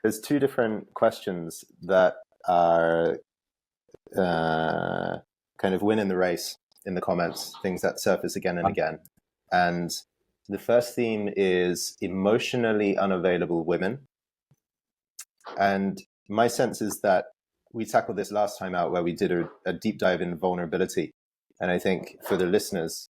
there's two different questions that are kind of winning the race in the comments, things that surface again and again. And the first theme is emotionally unavailable women. And my sense is that we tackled this last time out where we did a deep dive in vulnerability. And I think for the listeners,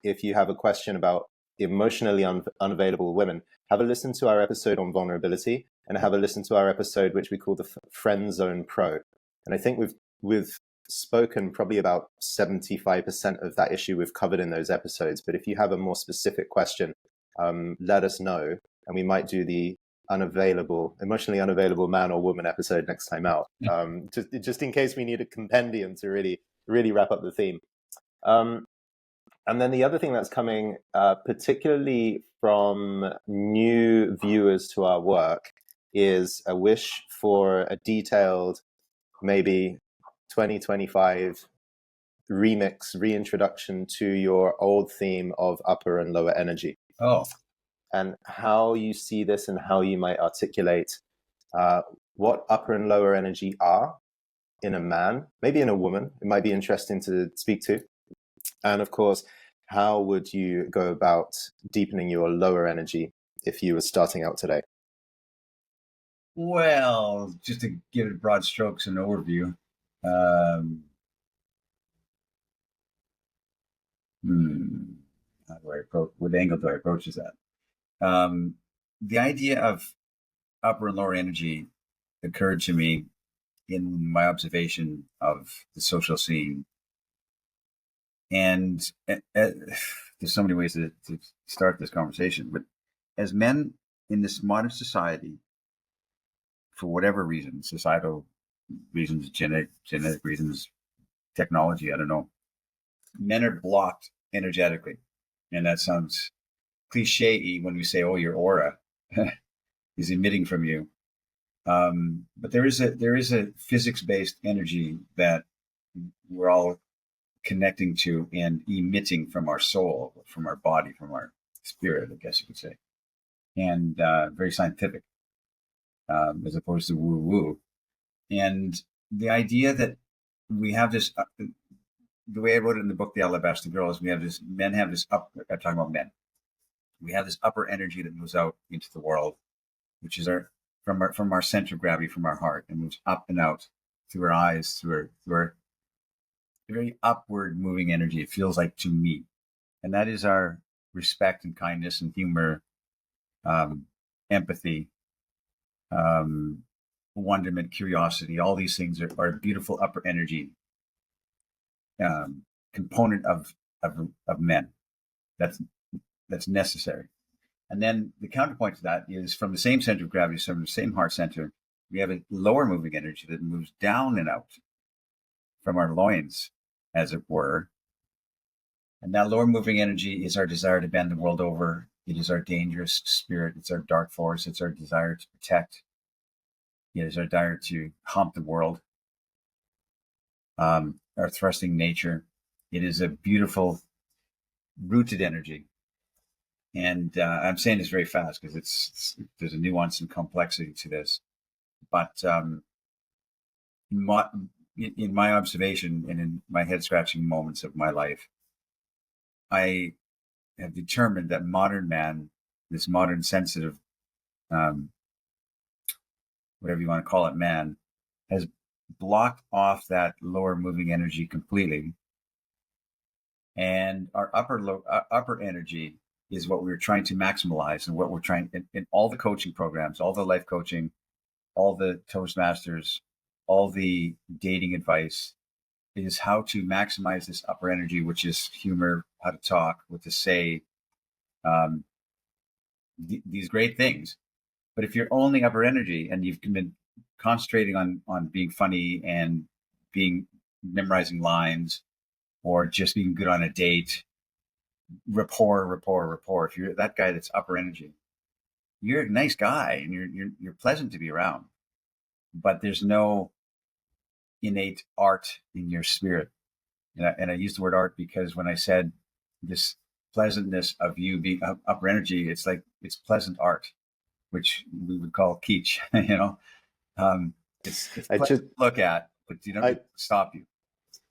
if you have a question about emotionally unavailable women, have a listen to our episode on vulnerability and have a listen to our episode, which we call the Friend Zone Pro. And I think we've spoken probably about 75% of that issue we've covered in those episodes. But if you have a more specific question, let us know. And we might do the emotionally unavailable man or woman episode next time out, just in case we need a compendium to really wrap up the theme. And then the other thing that's coming, particularly from new viewers to our work, is a wish for a detailed, maybe 2025 remix, reintroduction to your old theme of upper and lower energy. Oh. And how you see this and how you might articulate what upper and lower energy are in a man, maybe in a woman. It might be interesting to speak to. And of course, how would you go about deepening your lower energy if you were starting out today? Well, just to give it broad strokes and overview. How do I approach? What angle do I approach is that? The idea of upper and lower energy occurred to me in my observation of the social scene. And there's so many ways to start this conversation. But as men in this modern society, for whatever reason, societal reasons, genetic reasons, technology, I don't know, men are blocked energetically. And that sounds cliche-y when we say, oh, your aura is emitting from you. But there is a physics-based energy that we're all connecting to and emitting from our soul, from our body, from our spirit, I guess you could say. And very scientific, as opposed to woo-woo. And the idea that we have this, the way I wrote it in the book, The Alabaster Girl, is men have this I'm talking about men. We have this upper energy that moves out into the world, which is from our center of gravity, from our heart, and moves up and out through our eyes, through our very upward moving energy, it feels like to me. And that is our respect and kindness and humor, empathy, wonderment, curiosity. All these things are a beautiful upper energy component of men. That's necessary. And then the counterpoint to that is from the same center of gravity, from the same heart center, we have a lower moving energy that moves down and out from our loins, as it were. And that lower moving energy is our desire to bend the world over. It is our dangerous spirit. It's our dark force. It's our desire to protect. It is our desire to hump the world. Our thrusting nature. It is a beautiful, rooted energy. And I'm saying this very fast because there's a nuance and complexity to this. But in my observation and in my head-scratching moments of my life, I have determined that modern man, this modern sensitive, whatever you want to call it, man, has blocked off that lower moving energy completely. And our upper energy is what we're trying to maximize, and what we're trying in all the coaching programs, all the life coaching, all the Toastmasters, all the dating advice is how to maximize this upper energy, which is humor, how to talk, what to say, these great things. But if you're only upper energy and you've been concentrating on being funny and memorizing lines, or just being good on a date, rapport. If you're that guy that's upper energy, you're a nice guy and you're pleasant to be around, but there's no innate art in your spirit. And I use the word art because when I said this pleasantness of you being upper energy, it's like it's pleasant art. which we would call kitsch. You know, it's I pleasant just, to look at, but you don't I stop you.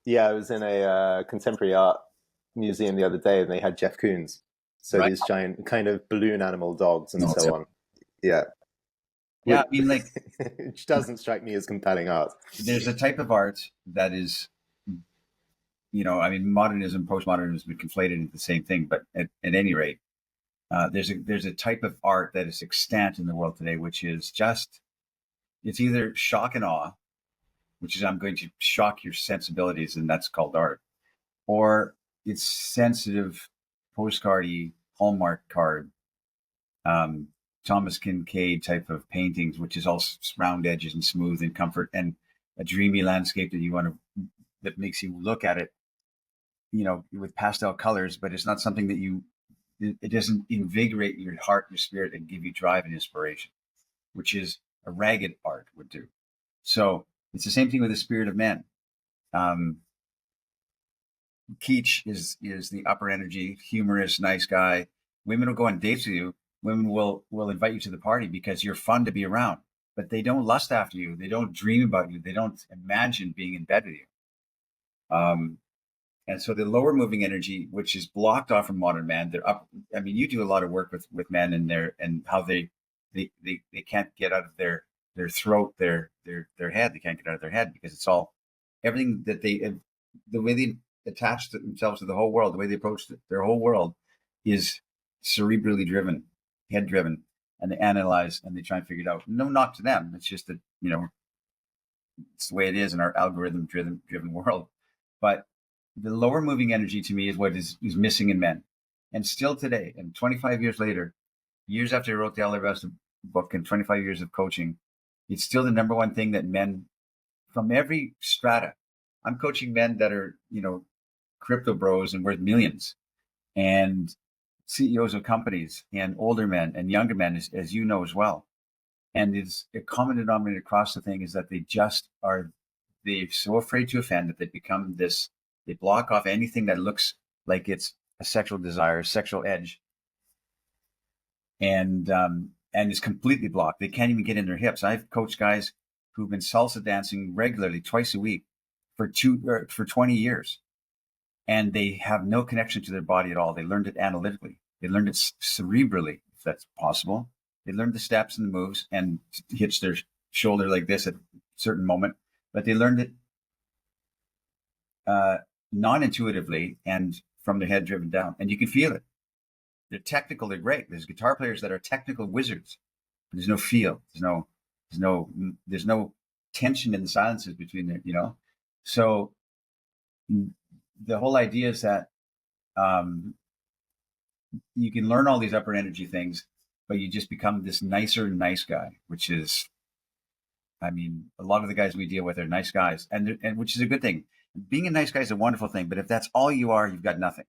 yeah, I was in a contemporary art museum the other day, and they had Jeff Koons. So Right. these giant kind of balloon animal dogs and No, so on. Yeah, yeah, I mean, like, which doesn't strike me as compelling art. there's a type of art that is, I mean, modernism, postmodernism has been conflated into the same thing. But at any rate, there's a type of art that is extant in the world today, which is just, it's either shock and awe, which is I'm going to shock your sensibilities, and that's called art, or it's sensitive, postcardy, Hallmark card, um, Thomas Kincaid type of paintings, which is all round edges and smooth and comfort and a dreamy landscape that makes you look at it, with pastel colors, but it's not something it doesn't invigorate your heart, your spirit, and give you drive and inspiration, which is a ragged art would do. So it's the same thing with the spirit of men. Um, Kitsch is the upper energy, humorous, nice guy. Women will go on dates with you. Women will invite you to the party because you're fun to be around. But they don't lust after you. They don't dream about you. They don't imagine being in bed with you. And so the lower moving energy, which is blocked off from modern man, they're up. I mean, you do a lot of work with men and how they can't get out of their throat, their head. They can't get out of their head because it's all everything that the way they attach themselves to the whole world, the way they approach their whole world is cerebrally driven, head driven, and they analyze and they try and figure it out. No knock to them. It's just that, it's the way it is in our algorithm driven world. But the lower moving energy to me is what is missing in men. And still today, and 25 years later, years after I wrote the Alabaster book and 25 years of coaching, it's still the number one thing that men from every strata. I'm coaching men that are, crypto bros and worth millions, and CEOs of companies, and older men and younger men, as you know as well. And it's a common denominator across the thing is that they're so afraid to offend that they become this, they block off anything that looks like it's a sexual desire, sexual edge, and it's completely blocked. They can't even get in their hips. I've coached guys who've been salsa dancing regularly twice a week for 20 years, and they have no connection to their body at all. They learned it analytically. They learned it cerebrally, if that's possible. They learned the steps and the moves and hitch their shoulder like this at a certain moment, but they learned it non-intuitively and from their head driven down, and you can feel it. They're technical. They're great. There's guitar players that are technical wizards. But there's no feel. There's no tension in the silences between them. So the whole idea is that you can learn all these upper energy things, but you just become this nicer, nice guy, which is, I mean, a lot of the guys we deal with are nice guys, and which is a good thing. Being a nice guy is a wonderful thing, but if that's all you are, you've got nothing.